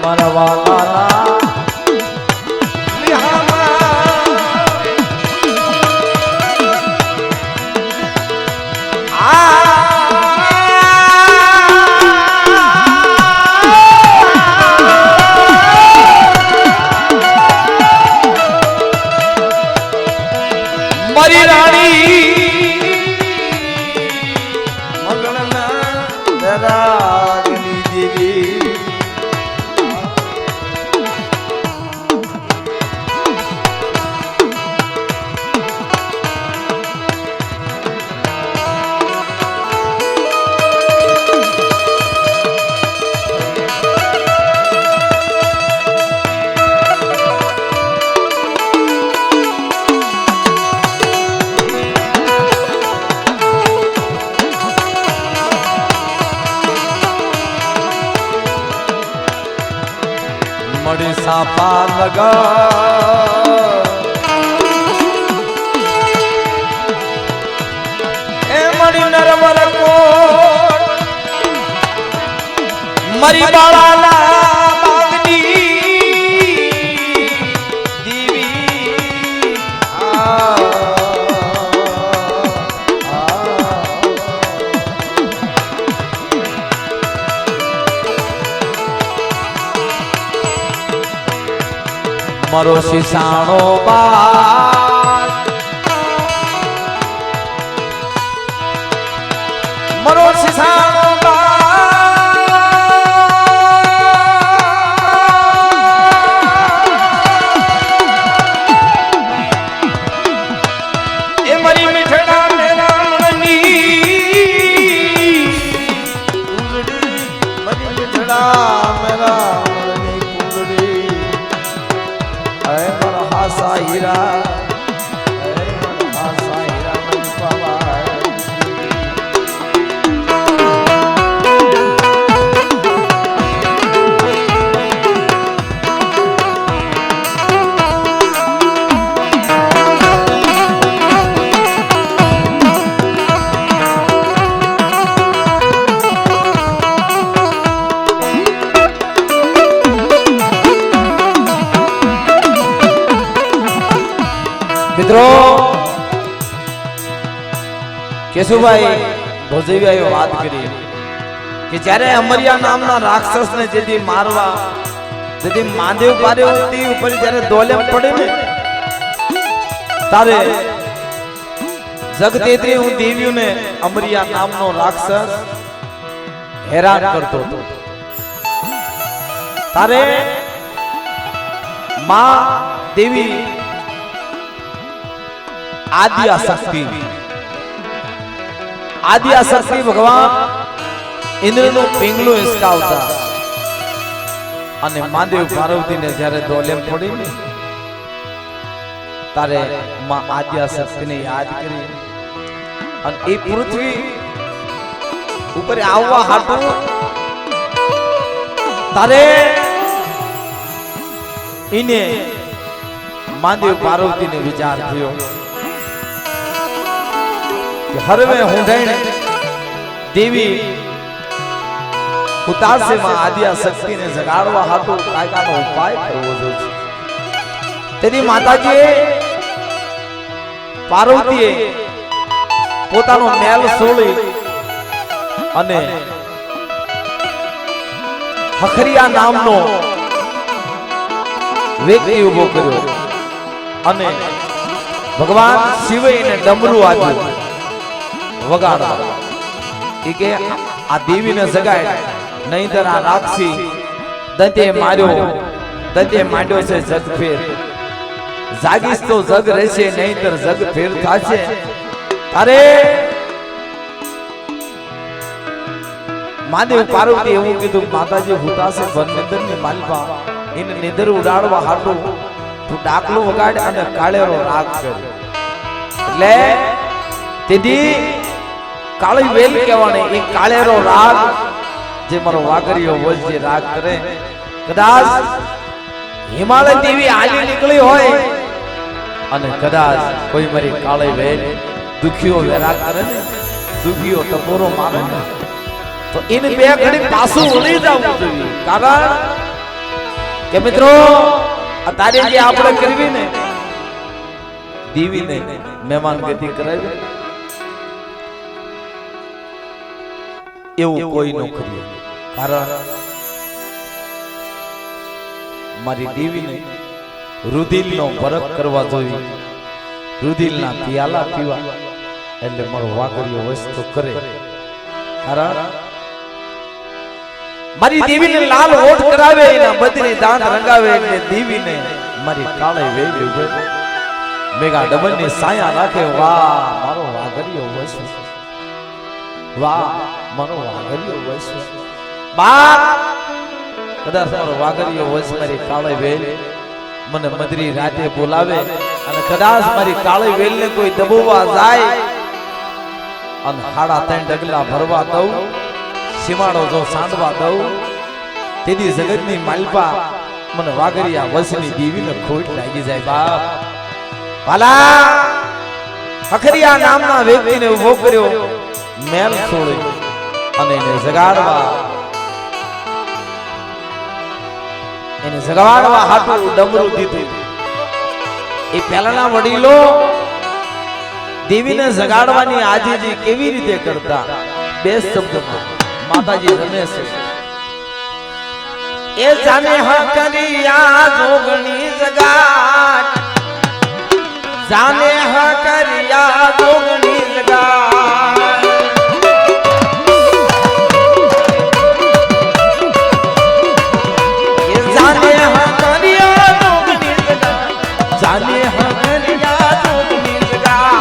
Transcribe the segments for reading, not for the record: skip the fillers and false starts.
મારા વાલાના મારી રાણી મગનના રાગની દેવી મળી સાપા લગા એ મળી નરવર કોટ મરી બાળાના બાગની દીવી મારો શિસાણો બાર મારો શિસાણો બાર એ મારી મીઠડા મેરાની મારી મીઠડા મેરા હીરા મિત્રો કેશુભાઈ ભોજેવીએ વાત કરી કે જ્યારે અમરિયા નામના રાક્ષસને જેથી મારવા જેથી માંદેવ પાર્વતી ઉપર જ્યારે દોલે પડે ને તારે જગતેત્રી હું દેવીઓને અમરિયા નામનો રાક્ષસ હેરાન કરતો હતો તારે માં દેવી આદ્યાશક્તિ ભગવાન ઇન્દ્રનું પિંગલું હિસકાવતા અને મહાદેવ પાર્વતીને જ્યારે દોલેમ પડી ને તારે માં આદ્યાશક્તિને યાદ કરી અને એ પૃથ્વી ઉપર આવવા હાટું તારે એને મહાદેવ પાર્વતીને વિચાર થયો કે હરવે હુંધાઈને દેવી ઉતારસે માં આદ્યાશક્તિને જગાડવા હાટુ કાયદાનો ઉપાય કરવો જોઈએ. તેથી માતાજીએ પાર્વતીએ પોતાનો મેલ સોળી અને હખરિયા નામનો વ્યક્તિ ઉભો કર્યો અને ભગવાન શિવે એને ડમરું આપ્યું વગાડવા કે આ દેવીને જગાય નહીંતર આ રાક્ષસી દંતે માંડ્યો છે જગ ફેર જાગીશ તો જગ રહેશે નહીંતર જગ ફેર થાશે. અરે મહાદેવ પાર્વતી એવું કીધું માતાજી હુતાશે વનનિંદર ની માલપા એને નિંદર ઉડાડવા હાટું તું ડાકલો વગાડ અને કાળેરો રાગ કર. એટલે તેથી કાળી વેલ કહેવાને એ કાળેરો રાગ જે મારો વાઘરીયો વોજ જે રાગ કરે કદાચ હિમાલય દેવી આલી નીકળી હોય અને કદાચ કોઈ મારી કાળી વેલ દુખીઓ વેરા કરે ને દુખીઓ ટકોરો મારે ને તો એને બે ઘડી પાછું વળી જવું જોઈએ. કારણ કે મિત્રો આ તારી જે આપણે કરવી ને દીવીને મહેમાન ગતિ કરાવી એવું કોઈ ન કર્યું. કારણ મારી દેવીને રુધિરનો ભરત કરવા જોઈએ, રુધિરના પિયાલા પીવા એટલે મારો વાઘરીઓ વસ્તુ કરે. કારણ મારી દેવીને લાલ હોઠ કરાવે, એના બદરી દાંત રંગાવે એટલે દેવીને મારી કાળે વેલી ઉભે મેગા ડબલની સાયા રાખે. વાહ મારો વાઘરીઓ વસ્તુ, વાહ મારો વાઘરીઓ વસ્તુ. બાપ કદાચ મારો વાઘરીઓ વસ્તુ મારી કાળે વેલ મને મદરી રાતે બોલાવે અને કદાચ મારી કાળી વેલ ને કોઈ દબોવા જાય અને 3.5 ડગલા ભરવા દઉં, સીમાડો જો સાંડવા દઉં, તેથી જગતની માલપા મને વાઘરિયા વસની દેવીને ખોટ લાગી જાય. બાપ વાલા અખરિયા નામના વ્યક્તિને ઉભો કર્યો મેલ છોડી અને એને જગાડવા હાટું ડમરું દીધું. એ પહેલાના વડીલો દેવીને જગાડવાની આજીજી કેવી રીતે કરતા? બે શબ્દમાં માતાજી રમે છે. એ જાને હકરિયા જોગણી જગાડ, જાને હકરિયા જોગણી જગાડ, એ જાને હકરિયા જોગણી જગાડ, જાને હકરિયા જોગણી જગાડ.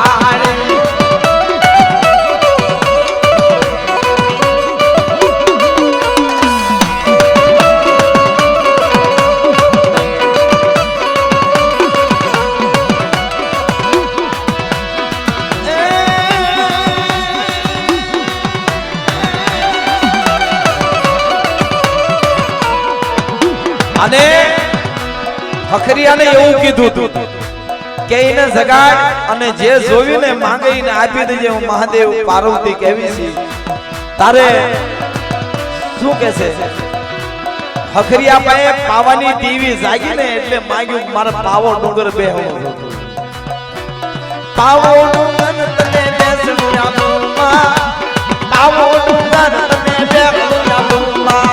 અને હખરિયાને એવું કીધું હતું કે એને જગાડ અને જે જોયું ને માંગે એને આપી દેજે. હું મહાદેવ પાર્વતી કેવી છે તારે શું કે છે? હખરિયા પાસે પાવાની દેવી જાગી ને એટલે માંગ્યું મારા પાવો ડુંગર બેહવો, પાવો ડુંગર તને બેસવું આલુમાં, પાવો ડુંગર તને બેસવું આલુમાં,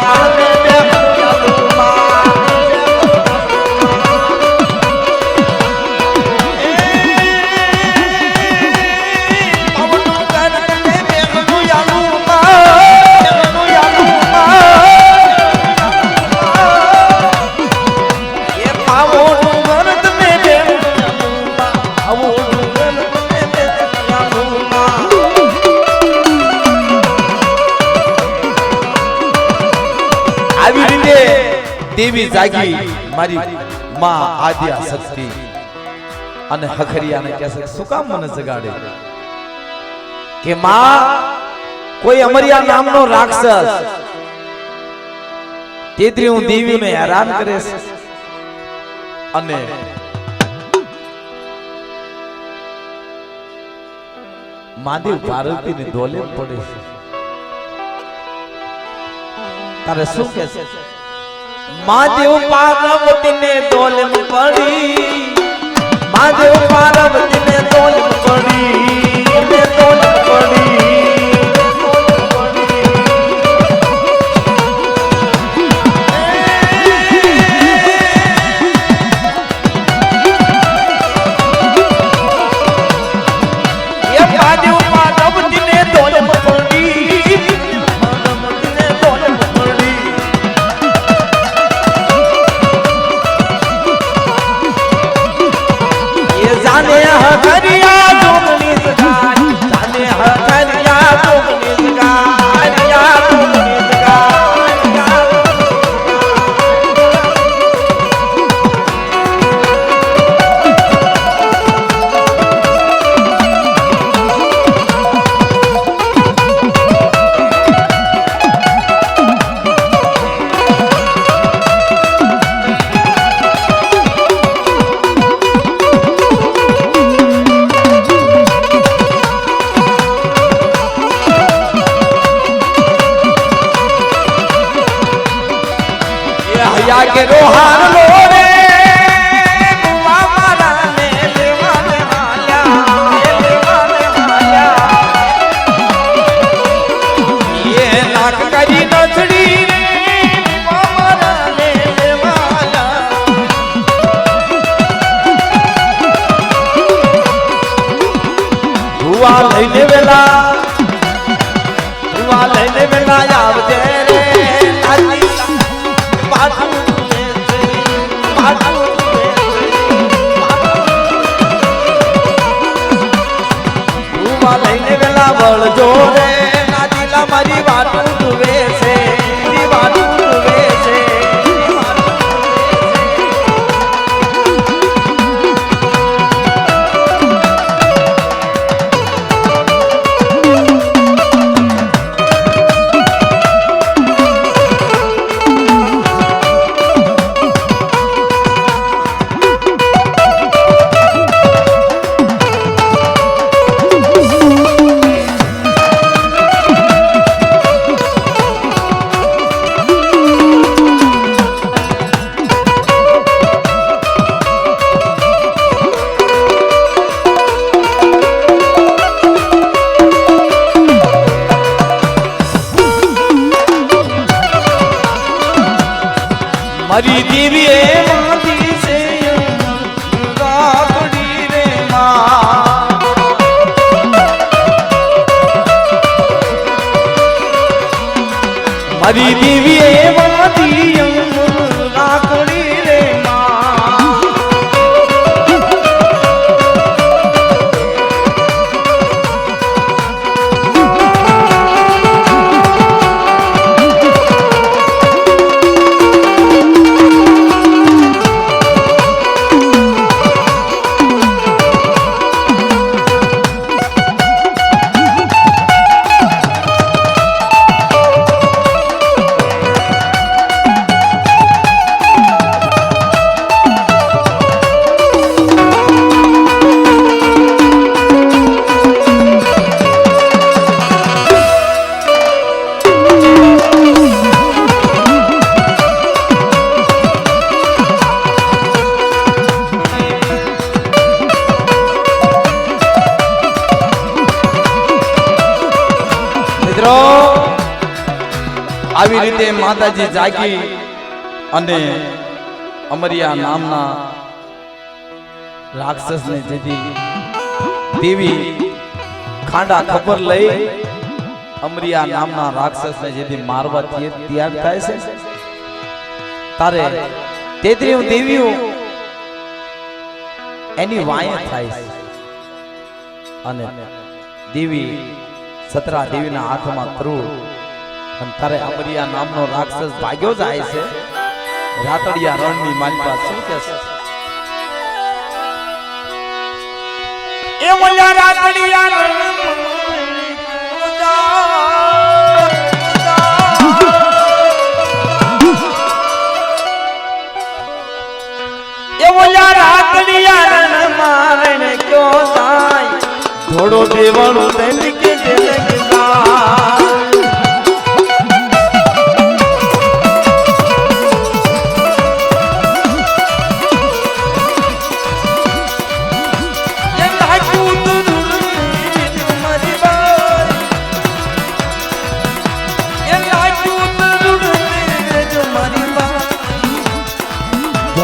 દેવી જાગી મારી માં આદ્યા શક્તિ. અને હખરિયાને કહે છે શું કામ મને જગાડે? કે માં કોઈ અમરિયા નામનો રાક્ષસ તેથી હું દેવીને હેરાન કરે છે અને મહાદેવ પાર્વતીને દોલે પડે છે. તારે શું કે છે? મહાદેવ પાર્વતીને દોલમ પડી, મહાદેવ પાર્વતીને દોલમ પડી, ને દોલમ પડી. એ મહાદેવ પાર્વતીને દોલમ પડી, પાર્વતીને દોલમ પડી. जाने हरिया जोगनी जगाड़, जाने हरिया जोगनी जगाड़, या जोगनी કર્યો હાર લો રે લઈને વેલા આવજે રે લઈને વેલા વળજો રે નાજીલા મારી વાટું તુવે છે વાટું તુવે છે મારી દેવી એ માતી છે રાખડી રે માં મારી દેવી એ માતી રાખડી રે આવી રીતે માતાજી જાગી અને અમરિયા નામના રાક્ષસને જેથી દેવી ખાંડા ખબર લઈ અમરિયા નામના રાક્ષસને જેથી મારવા તૈયાર થાય છે તારે તેથી દેવીઓ એની વાય થાય છે અને દેવી સતરા દેવીના હાથમાં ત્રુળ અને તારે અમરિયા નામનો રાક્ષસ ભાગ્યો જાય છે રાતડિયા રણની માલિકા શું કહે છે એ મોલા રાતડિયા રણ એ મોલા રાતડિયા રણ મારણ ક્યો જાય થોડો દેવણો તેલ કે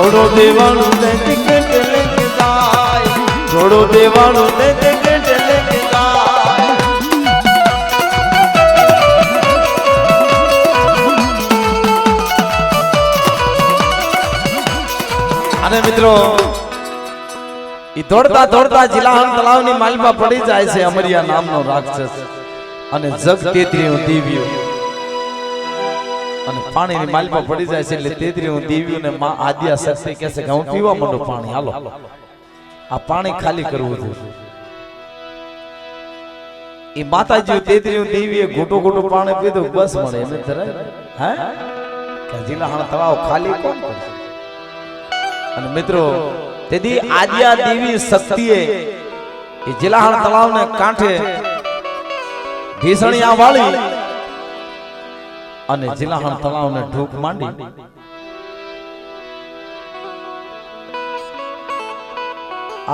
થોડો દેવાનું દે ટિકટ લેકે જાય થોડો દેવાનું દે ટિકટ લેકે જાય અને મિત્રો ઈ દોડતા દોડતા જિલ્લાહન તળાવની માલમાં પડી જાય છે અમરિયા નામનો રાક્ષસ અને જગ તેત્રીઓ દેવીઓ અને પાણીની માલમાં પડી જાય છે એટલે તેત્રીઓ દેવીઓને માં આદ્યા શક્તિ કહે છે કે હું પીવા માંડું પાણી હાલો આ પાણી ખાલી કરવું છે એ માતાજી તેત્રીઓ દેવીએ ઘોટો ઘોટો પાણી પીધું બસ મળે એને ધરાય હે કે જિલ્લાહન તળાવ ખાલી કોણ કરશે અને મિત્રો તેથી આદ્યા દેવી શક્તિએ એ જિલ્લાહન તળાવને કાંઠે ભીષણિયા વાળી અને જિલ્લાહન તળાવને ઢૂક માંડી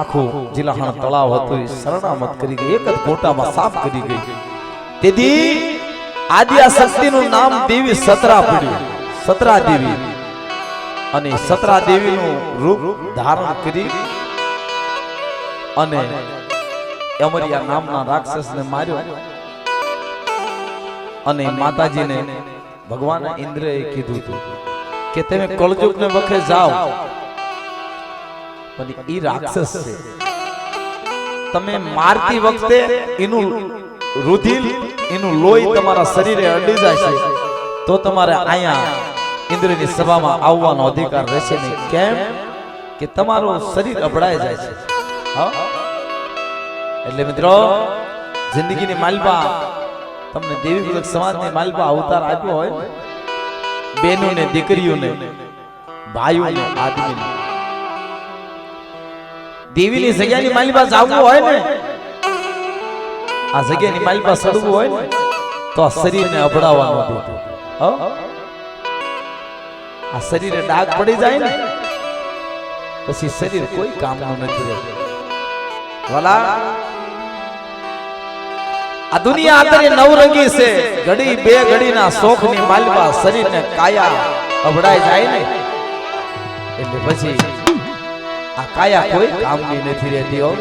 આખું જિલ્લાહાણ તળાવ હતું એ શરણામત કરી ગઈ, એક જ ગોટામાં સાફ કરી ગઈ. તેથી આદિ શક્તિનું નામ દેવી સતરા પડ્યું, સતરા દેવી. અને સતરા દેવીનું રૂપ ધારણ કરી અને અમરિયા નામના રાક્ષસને માર્યો. અને માતાજીને ભગવાન ઇન્દ્રએ કીધું હતું કે તમે કળજુગને વખે જાઓ, પણ ઈ રાક્ષસ છે, તમે મારતી વખતે એનું રુધિર એનું લોહી તમારા શરીરે અડી જશે તો તમારે અહીંયા ઇન્દ્રની સભામાં આવવાનો અધિકાર રહેશે નહીં. કેમ કે તમારું શરીર અબડાઈ જાય છે. એટલે મિત્રો જિંદગીની માલપા તમને દેવી પૂજક સમાજની માલપા અવતાર આપ્યો હોય, બહેનોને, દીકરીઓને, ભાઈઓને, આદમીને દેવીની જગ્યાની માલપા જાવવું હોય ને, આ જગ્યાની માલપા સડવું હોય ને તો આ શરીરને અબડાવવાનું હતું. આ શરીરે ડાઘ પડી જાય ને પછી શરીર કોઈ કામનું નથી રહેતું. વાલા આ દુનિયા આતરે નવરંગી છે, ઘડી બે ઘડીના શોખની માલવા શરીરને કાયા અબડાઈ જાય ને એટલે પછી આ કાયા કોઈ કામની નથી રહેતી. હો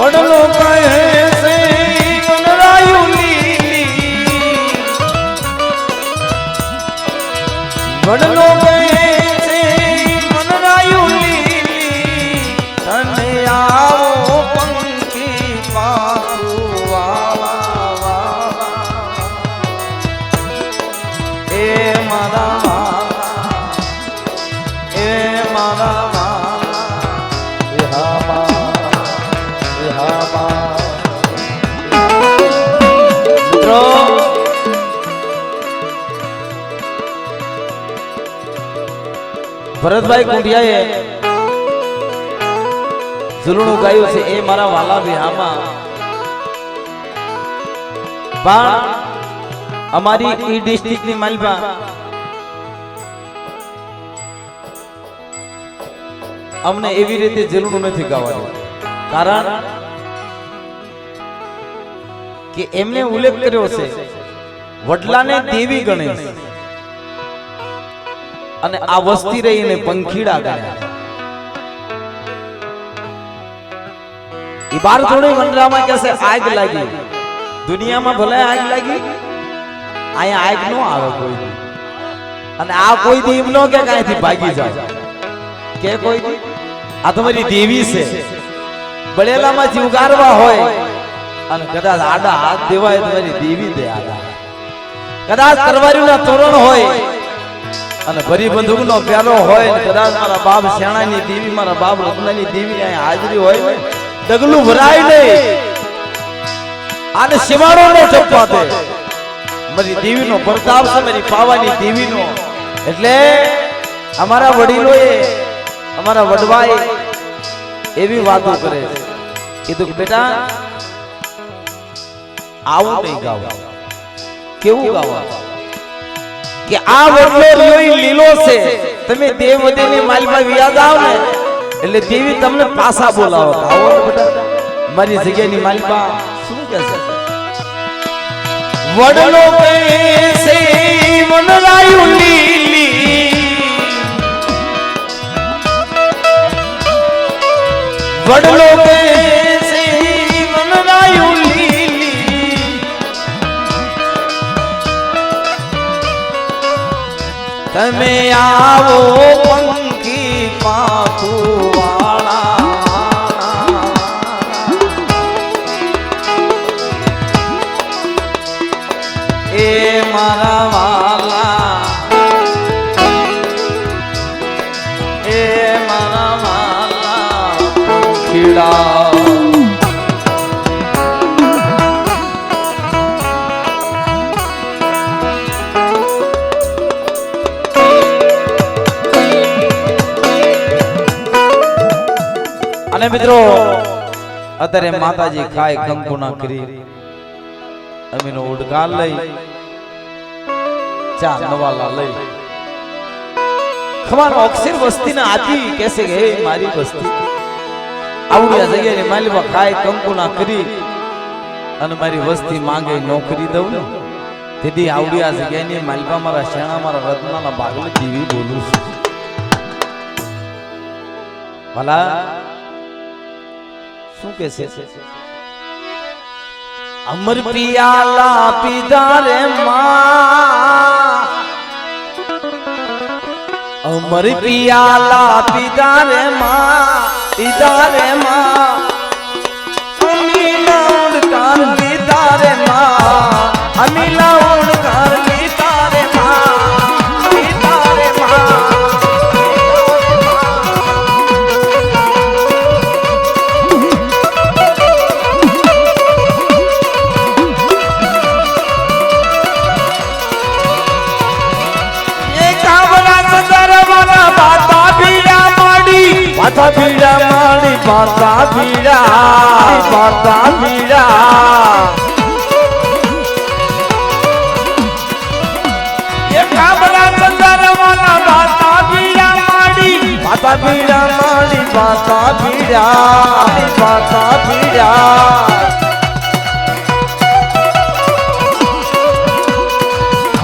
વડલો કહે છે મનરાયું લીલી, વડલો કહે છે મનરાયું લીલી, તને આવો પંખી પાછું વાવા વાવા. એ મારા એ મારા ભરતભાઈ કુંડિયાએ ઝૂલણું ગાયું છે. એ મારા વાલા વિહામાં પણ અમારી ઈ ડિસ્ટ્રિક્ટની માલપા અમને એવી રીતે ઝૂલણું નથી ગાવાનું, કારણ કે એમને ઉલ્લેખ કર્યો છે વડલાને દેવી ગણે અને આ વસ્તી રહીને પંખીડા ગણ્યા. ઈ બાર થોડી વનરામાં કહે છે આગ લાગી, દુનિયામાં ભલે આગ લાગી, અહીંયા આગ નો આવે કોઈ દી. અને આ કોઈ દી એમ નો કે કાંઈથી ભાગી જાય કે કોઈ દી આ તમારી દેવી છે. બળેલામાંથી ઉગારવા હોય અને કદાચ આડા હાથ દેવાય તમારી દેવી દે આડા. કદાચ તરવારીના તોરણ હોય અને ભરી બંદૂકનો પ્યાલો હોય, કદાચ મારા બાપ શેણાની દેવી, મારા બાપ રત્નાની દેવી અહીંયા હાજરી હોય, ડગલું ભરાય નહીં આને શિવાળો નો ચપ્પા દે. મારી દેવીનો પ્રતાપ છે, મારી પાવાની દેવીનો. એટલે અમારા વડીલોએ, અમારા વડવાએ એવી વાતો કરે છે, કીધું કે બેટા આવું નહીં ગાવા. કેવું ગાવા કે આ વડલો લોહી લીલો છે, તમે દેવવતીની માલમાં વ્યાજ આવ ને એટલે દેવી તમને પાછા બોલાવો. આવો બેટા મારી જગ્યાની માલમાં શું કહે છે? વડલો કહે છે વનરાયું લીલી, વડલો કહે છે વનરાયું લીલી, में आवो पंखी पाखू वाला ए मारा वाला ए मारा वाला पंखीड़ा અને મિત્રો અત્યારે માતાજી ખાય કંકુના કરી અમીનો ઉડકાર લઈ ચા નવાલા લઈ ખમાનો અક્ષર વસ્તીના આજી કહેશે કે હે મારી વસ્તી આવડિયા જગ્યાએ માલીબા ખાય કંકુના કરી અને મારી વસ્તી માંગે નોકરી દઉં ને તેથી આવડિયા જગ્યાની માલીબા મારા શેણા મારા રત્નાના ભાગલે જીવી બોલું છું ભલા શું કે છે અમર પિયાલા પીધા રે માં અમર પિયાલા પીધા રે માં અમીલા ઉડકાર લીધા રે માં અમીલા ઉડકાર લીધા રે માં લીધા રે માં पाता बीड़ा माड़ी पाता बीड़ा ये काबरा चंदर वाला पाता बीड़ा माड़ी पाता बीड़ा माड़ी पाता बीड़ा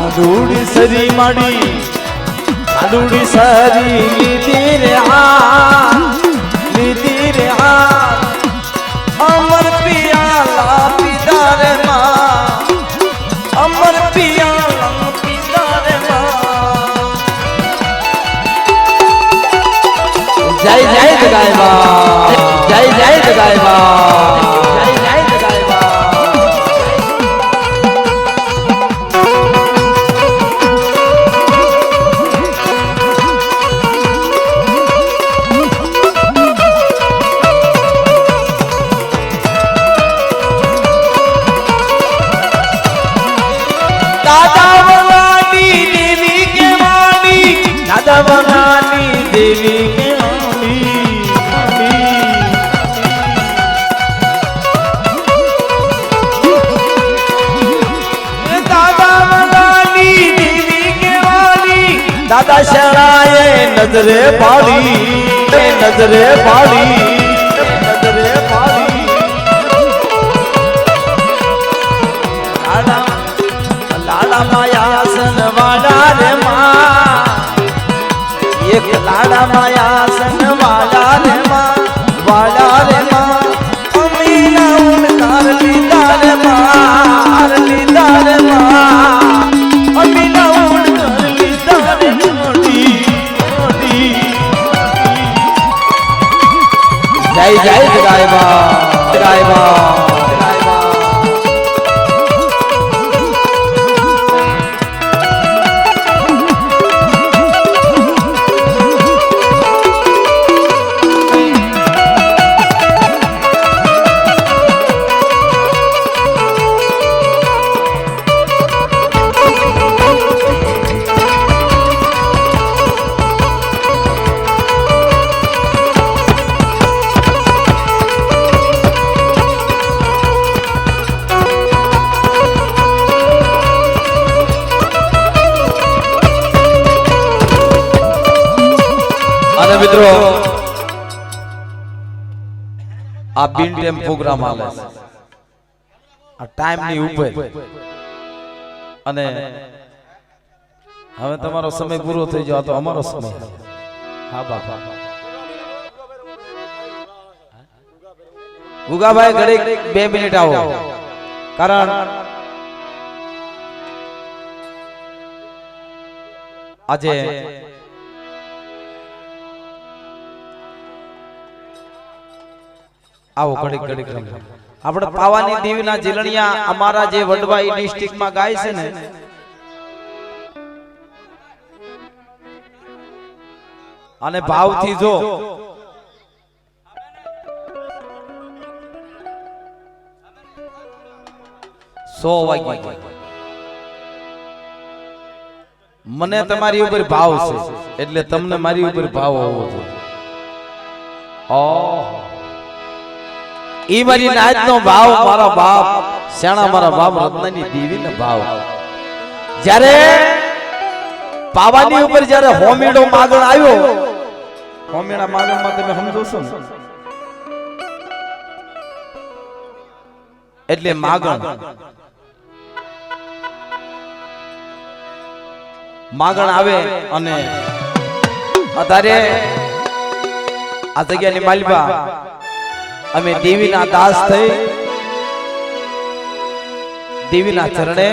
अडूड़ी सरी माड़ी अडूड़ी सरी लीधी रे अमर पियाला पीधा रे मां अमर पियाला पीधा रे मां जय जय जगाएबा जय जय जगाएबा जय जय जगाएबा दादावनानी देवी के वाणी दादावनानी देवी के वाणी दादा शराये नजरे पाड़ी नजरे पाड़ी नजरे पाड़ी लाड़ा लाड़ा माया सन वाला रे मां एक लाड़ा माया सन वाला रे मां अमीना उड़कार लीधा रे मां अमीना उड़कार लीधा रे मोटी जय जय जगाएबा जगाएबा મિત્રો આ બિન ટાઈમ પ્રોગ્રામ આલે આ ટાઈમ ની ઉપર અને હવે તમારો સમય પૂરો થઈ ગયો તો અમારો સમય હા બાપા ગુગાભાઈ ઘડીક 2 મિનિટ આવો કારણ આજે આવો ઘડીક ઘડીક આપણે પાવાની દેવીના જીલણિયા અમારા જે વડવાઈ ડિસ્ટ્રિક્ટમાં ગાય છે ને અને ભાવથી જો સો વાગ્યા મને તમારી ઉપર ભાવ છે એટલે તમને મારી ઉપર ભાવ હોવો જોઈએ ઈ મારી નાચનો ભાવ મારા બાપ શાણા મારા બાપ રત્નની દેવીનો ભાવ જ્યારે પાવાની ઉપર જ્યારે હોમીડો માગણ આવ્યો હોમીડા માગણમાં તમે સમજો છો ને એટલે માગણ આવે અને અત્યારે આ જગ્યાની માલિકા અમે દેવીના દાસ થઈ દેવીના ચરણે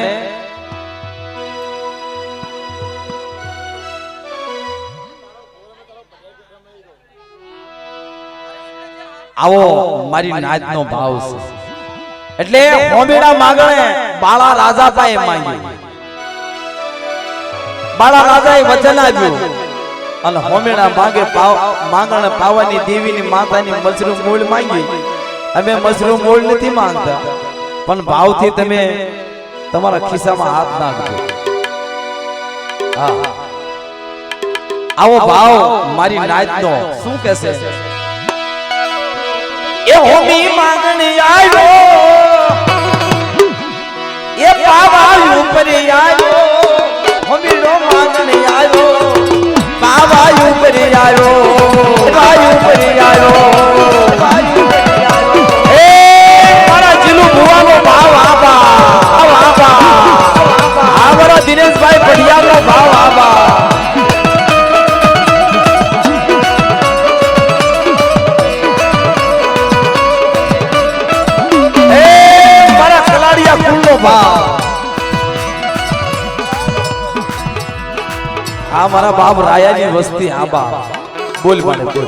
આવો મારી નાચનો ભાવ છે એટલે હોમીડા માગણે બાળા રાજા પાસે માંગી બાળા રાજાએ વચન આપ્યું અને હોમીડા માંગે માંગણ પાવાની દેવીની માતાની મશરૂમ મૂળ માંગી અમે મશરૂમ મૂળ નથી માંગતા પણ ભાવથી તમે તમારા ખિસ્સામાં હાથ નાખજો હા આવો ભાવ મારી નાચનો શું કહેશે એ હોમી માંગણી આવ્યો એ પાવા ઉપર આવ્યો હોમીડો માંગણી આવ્યો પાવા ઉપર આવ્યો પાવા ઉપર આવ્યો એ મારા જીલુ ભુવાનો ભાવ આબા મારા દિનેશભાઈ પડિયાનો ભાવ આબા આ મારા બાપ રાયાની વસ્તી આબા બોલ મને બોલ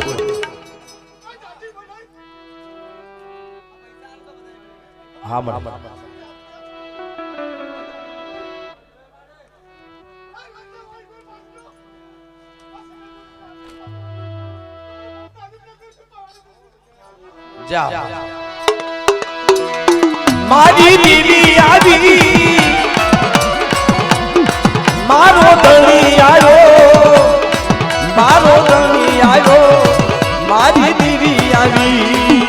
હા મને જા મારી દેવી આવી મારો ધણી આવ્યો મારો ધણી આવ્યો મારી દેવી આવી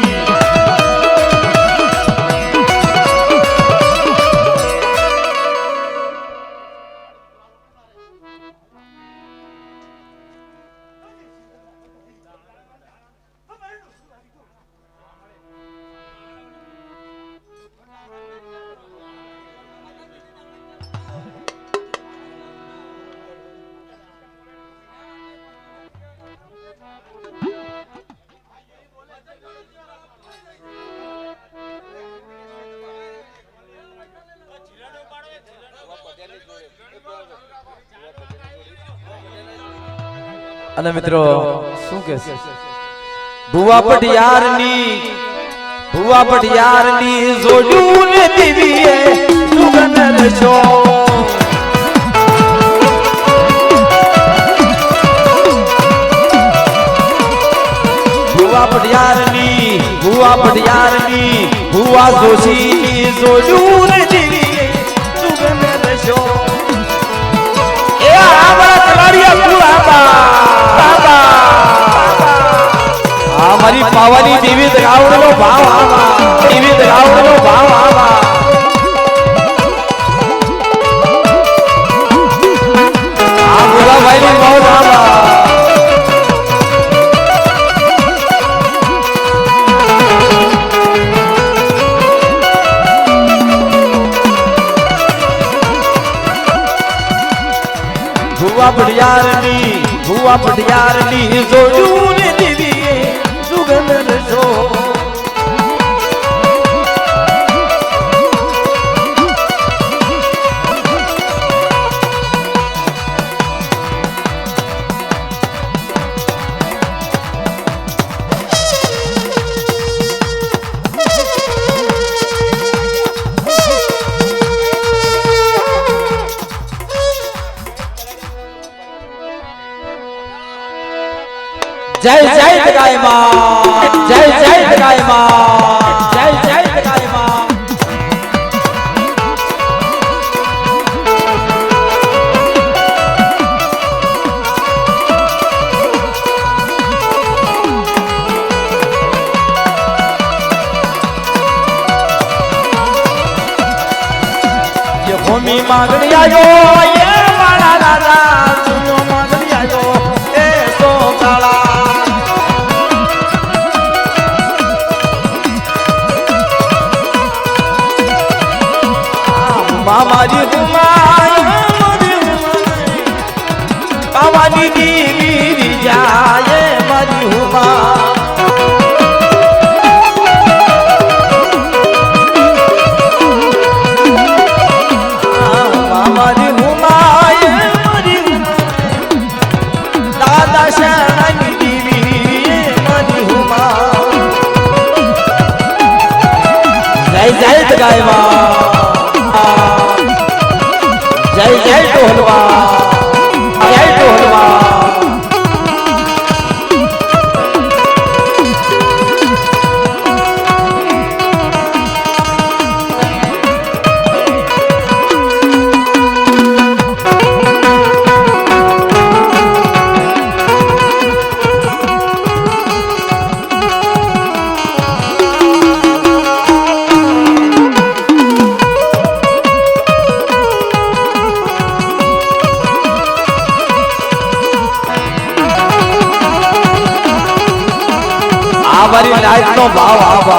અને મિત્રો શું કે છે ભુવા પટિયારની જોડું ને દેવીએ સુગંધ રસો ભુવા પટિયારની ભુવા જોશીની જોડું ને દેવીએ સુગંધ રસો એ આવા કલાડિયા ભુવા મારી પાવાની દેવી ગાવડનો ભાવ આવા દેવી ગાવડનો ભાવ આવા આ ભોલાભાઈની મોજ આવા ભુવા પટિયારની જોડું ને દેવી સુગંધ રસો जय जय जगाई मां, जय जय जगाई मां, जय जय जगाई मां। ये भूमि मांगनी आयो ये मारा दादा सुनो मांगनी आयो ए सो काला मामा जी बाबा जी गिरी जाए मरी हुआ जय जगाई जय जय ढोलवा जय ढोलवा आवारी लाइट नो भाव आवा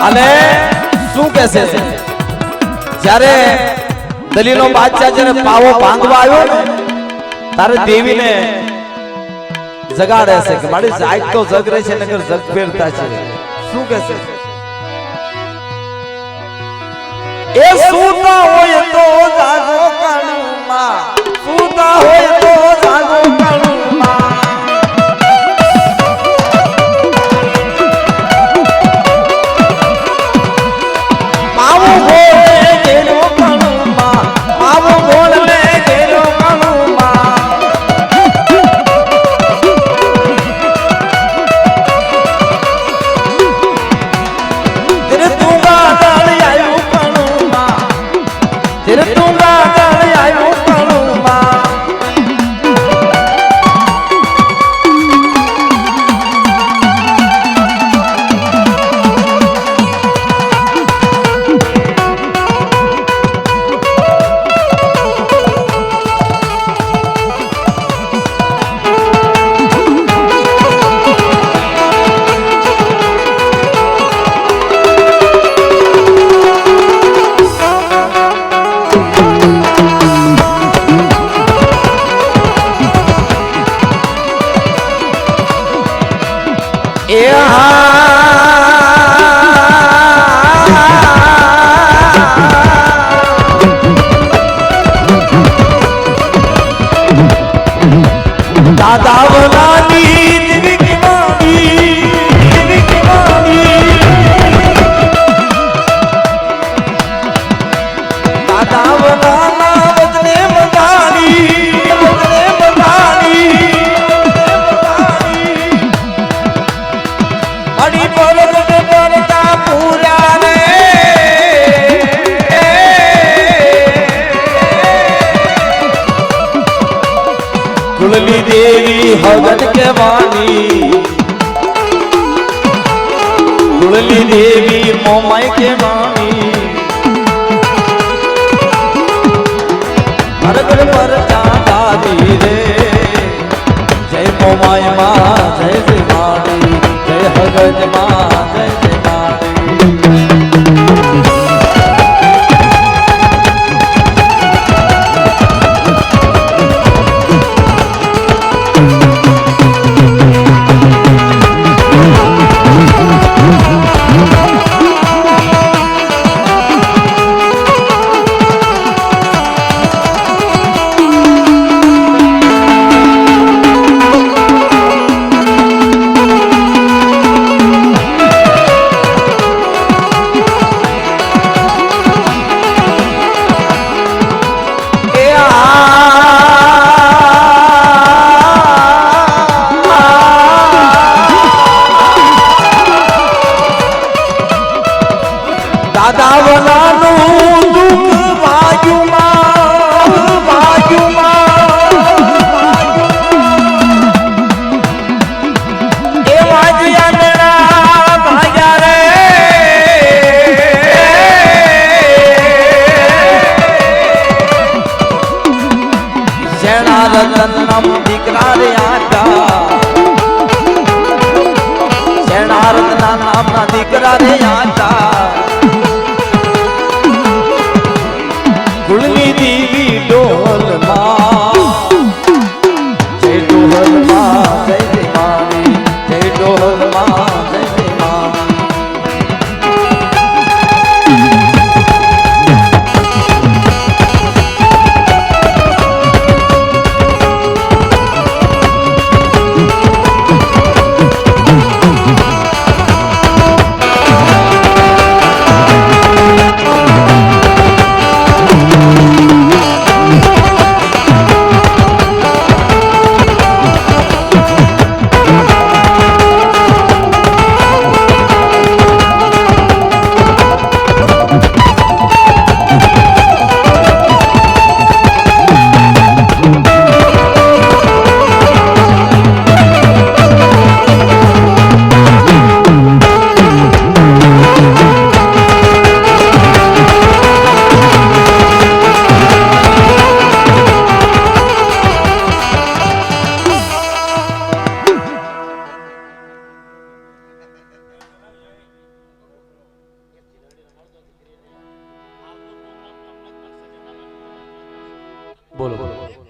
अने શું કહેશે છે જ્યારે દલીનો બાદશાહ જ્યારે પાવો ભાંગવા આવ્યો ને તારે દેવીને જગાડે છે કે મારી જાત તો જગ રહે છે નગર જગ ફેરતા છે શું કહેશે એ સૂતા હોય તો જાગો કાળુમાં સૂતા હોય તો જાગો કાળુમાં માવો ગોળે ગેલો કાળુમાં માવો ગોળે ગેલો કાળુમાં તેરે તુંગા ડાળી આયો तेरे तुंगा डाल आयो कालूमा दादा बनानी दिव्य की मानी दिव्य की मानी दादा बनाना बदले मदानी अड़ी परता पूरा रे कुलली देवी हवन के वाणी कुलली देवी मोमाई के वाणी हरगल पर जाता रे जय मोमाई माँ जय जय वाणी जय हगज माँ जय जय वाणी શેણા રતન નામ દીકરા રે આટા શેણા રતન નામના દીકરા રે આટા ગુણની દેવી ડોલમાં જય ડોલમાં જય જય મારી જય ડોલમાં જય જય મારી બોલો બોલો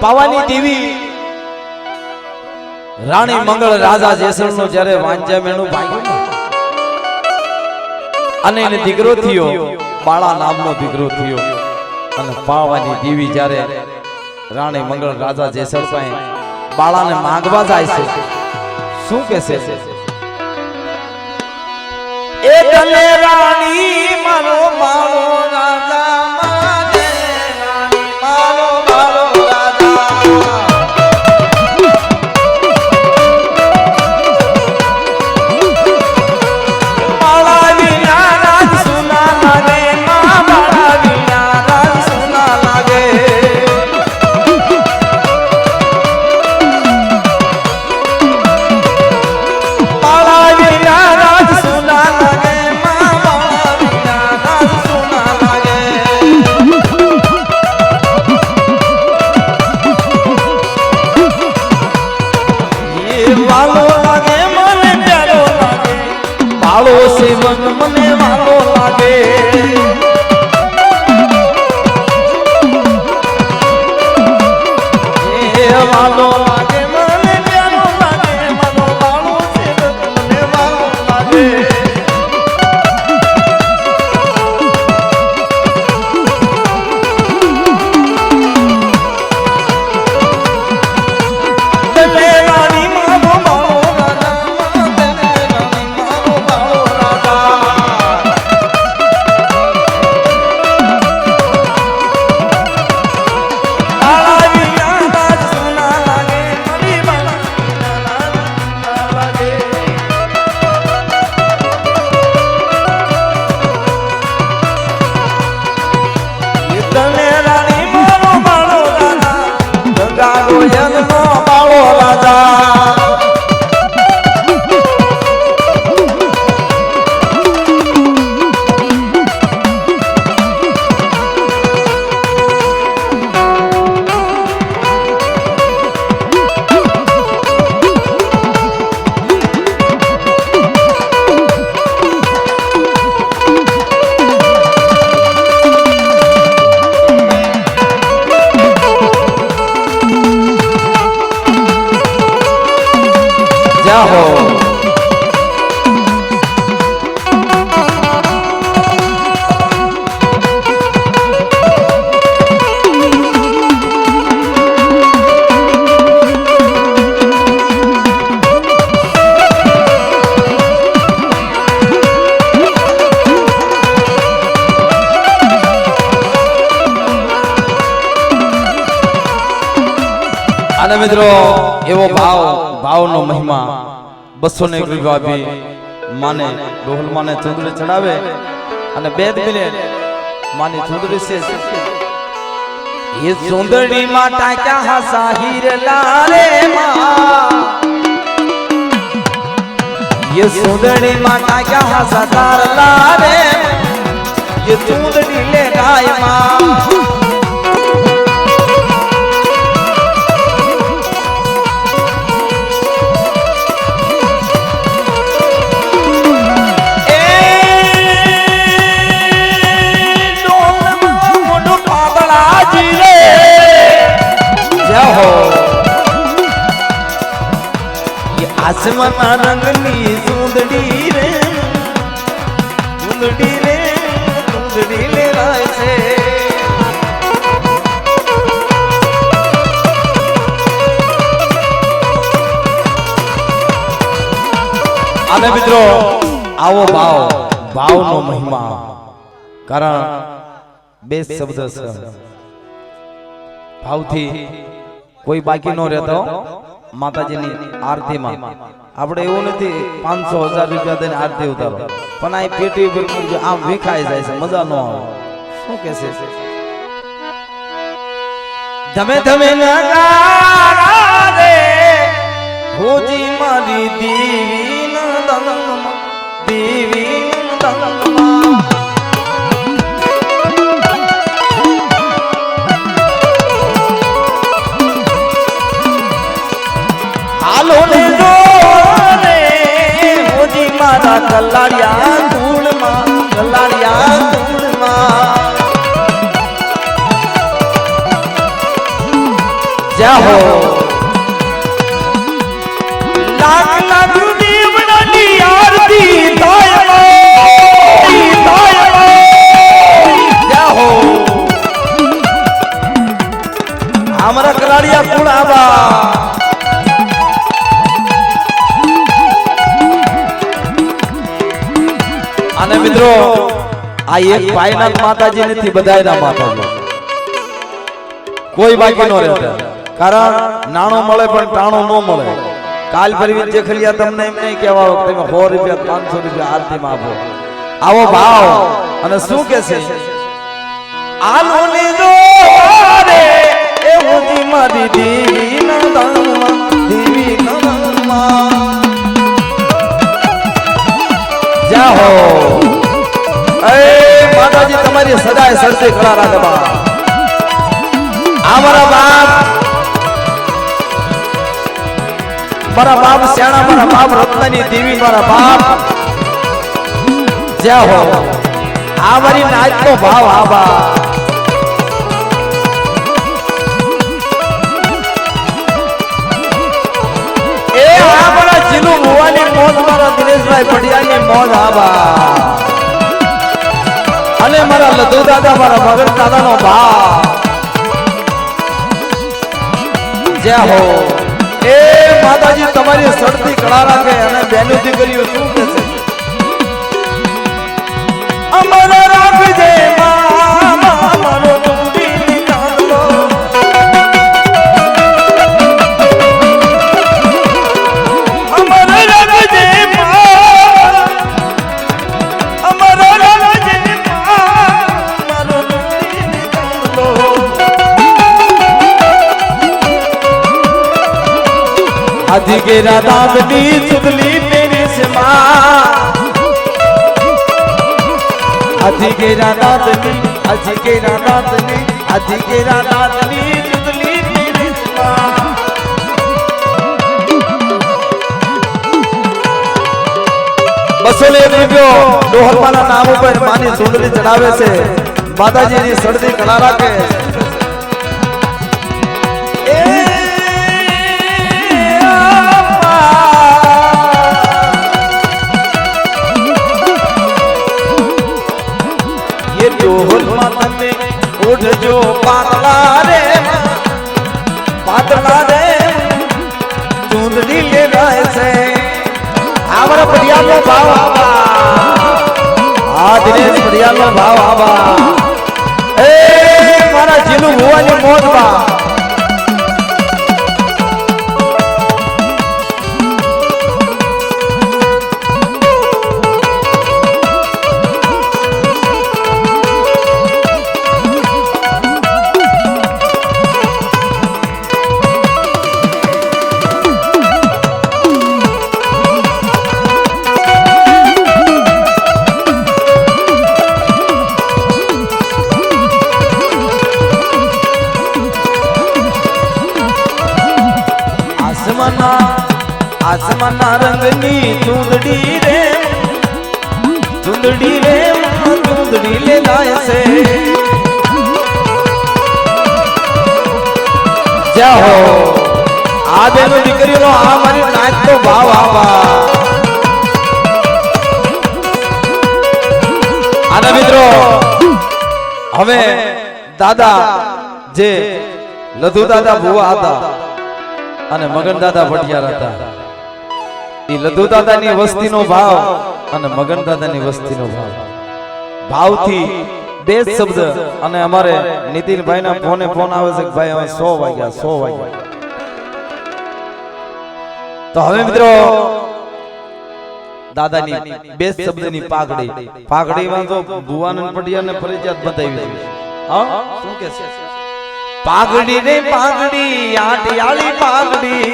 પાવાની દેવી રાણી મંગળ રાજા જેસલનો જ્યારે વાંજા મેણું ભાગ્યું અને એને દીકરો થયો બાળા નામનો દીકરો થયો અને પાવાની દેવી જ્યારે રાણી મંગળ રાજા જેસલ પાસે બાળાને માંગવા જાય છે શું કહેશે એ તને રાણી મારો મારો રાજા સેવન મને વાલો લાગે એ વાલો લાગે મને પ્યારો લાગે મનો વાલો સેવક મને વાલો લાગે અને મિત્રો એવો ભાવનો મહિમા 201 રૂપિયા આપી માને ડોહલ માને ચુંદડી ચડાવે અને 2 મિનિટ માની ચુંદડી છે ये सुंदरी माता क्या हंसा हीरला रे माँ ये सुंदरी माता क्या हंसा तारला रे ये सुंदरी ले गाय माँ आसमान रंगनी सुंदरी रे सुंदरी ले राय से आने मित्रों आवो भाव नो महिमा कारण બે શબ્દ છે ભાવથી કોઈ બાકી ન રહેતો માતાજીની આરતીમાં આપણે એવું નથી 500,000 રૂપિયા દઈને આરતી ઉતારો પણ આ પેટી ઉપર આમ વિખાઈ જાય છે મજા ન આવે શું કે છે ધમે ધમે નગારા રે હોજી મારી દેવી નંદનમાં હાલો ને જો રે હોજી મારા કલાડિયા ધૂળમાં જાહો લાખ લાખ દેવડાની આરતી થાય જાહો અમારા કલાડિયા કુળાબા અને મિત્રો આ એક ફાઇનલ માતાજી નથી બધાયના માતાજી કોઈ બાકી નો રહેતા કારણ નાણો મળે પણ ટાણો ન મળે કાલ ફરી જે ખલિયા તમને એમ નહીં કહેવા તમે 100 રૂપિયા 500 રૂપિયા આરતીમાં આપો આવો ભાવ અને શું કે છે આલો ને જો રે એ હોજી મારી દેવી નંદનમાં જાહો એ માતાજી તમારી સદાય સરસે ખડા રાખે બા અમારા બાપ શ્યાણા મારા બાપ રત્નની દેવી મારા બાપ જાહો આ મારી નાચનો ભાવ આબા એ આ મારા જીનુ ભુવાની મોજ મારા દિનેશભાઈ પડિયાની મોજ આબા અને મારા લધુ દાદા મારા મગર દાદાનો ભાવ જય હો એ માતાજી તમારી સડતી કળા રાખે અને બેનું દીકરીઓ શું કે છે અમર રાખજે મામા મારો ડુંડી કાંદલો અમર રાખજે અમર રાખજે મારો ડુંડી કાંદલો आधी के राधानी चुगली तेरी से माँ आधी के राधानी चुगली तेरी से माँ ₹201 ડોહલમાના નામ ઉપર માની સુંદરી ચડાવે છે માતાજીની સડતી કળા રાખે जो पातला रे चुंदड़ी ले रहे से हमारा बढ़िया भाव आवा हाँ दिनेश बढ़िया भाव आवा ए मारा जिलू हुआ ने मौज बा આસમાના રંગની ચૂંદડી રે ચૂંદડી લે લાય છે જય હો આ બેનો દીકરીનો આ મારી નાચ તો ભાવ આવા આના મિત્રો હવે દાદા જે લધુ દાદા ભુવા હતા અને મગન દાદા ભટિયાર હતા એ લધુ દાદાની વસ્તીનો ભાવ અને મગન દાદાની વસ્તીનો ભાવ ભાવથી બે શબ્દ અને અમારે નીતિનભાઈ ના ફોન આવે છે કે ભાઈ હવે 100 વાગ્યા તો હવે મિત્રો દાદાની બે શબ્દની પાઘડીમાં તો ભુવાનંદ પટિયારને ફરજિયાત બતાવી છે હા શું કે છે પાઘડી રે પાઘડી આટિયાળી પાઘડી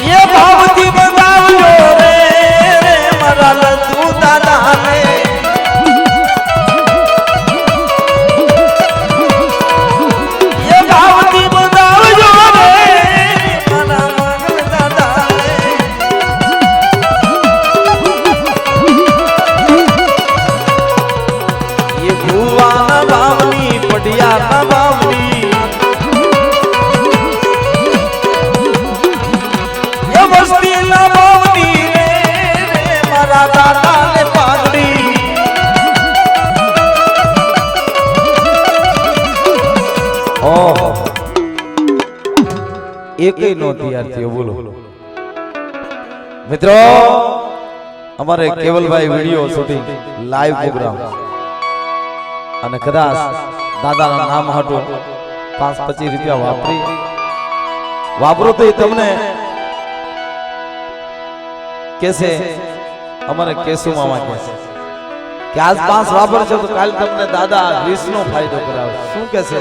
ये भावती बतावજો रे મારા લધુ દાદા ને ये भावती बतावજો રે મારા મગન દાદા ને ये ભુવાના ભાવની પટિયારના ભાવની એક નો તૈયાર થયો બોલો મિત્રો અમારે કેવલભાઈ વિડિયો શૂટિંગ લાઈવ પ્રોગ્રામ અને કદાચ દાદાના નામ હાટો 5-25 રૂપિયા વાપરો તો તમને કેસે અમારે કેસુ મામા કહેશે કે આજ 5 વાપરશો તો કાલ તમને દાદા 20 નો ફાયદો કરાવશે શું કહેશે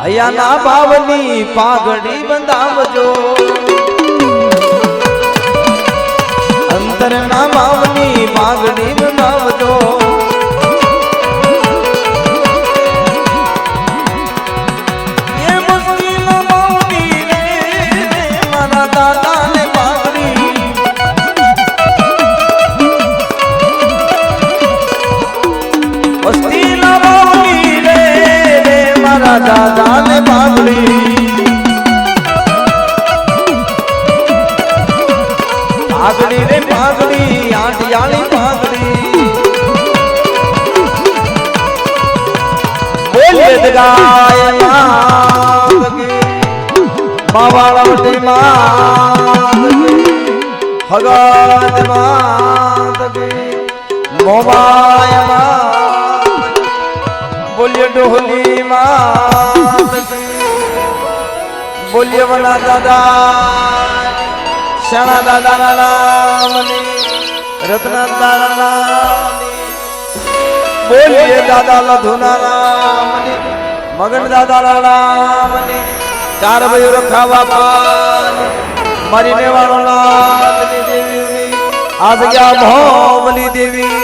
હૈયાના ભાવની પાઘડી બંધાવજો અંતરના ભાવની પાઘડી બંધાવજો એ મુશ્કેલના ભાવની રે મારા દાદાને પાઘડી મુશ્કેલના ભાવની રે મારા દાદાને પાઘડી પાઘડી રે પાઘડી આટિયાળી પાઘડી બોલે ગાય માવાળવટી હગત મોમાય બોલ્યો ડોહલી બોલ્યો વના દાદા શાણા દાદા નામની રત્ના દાદા નામની બોલ્યો દાદા લધુના નામની મગન દાદા નામની ચાર ભાઈઓ રખાવા પાની મારી નેવાણો નામની દેવી આ જગ્યા ભોમલી દેવી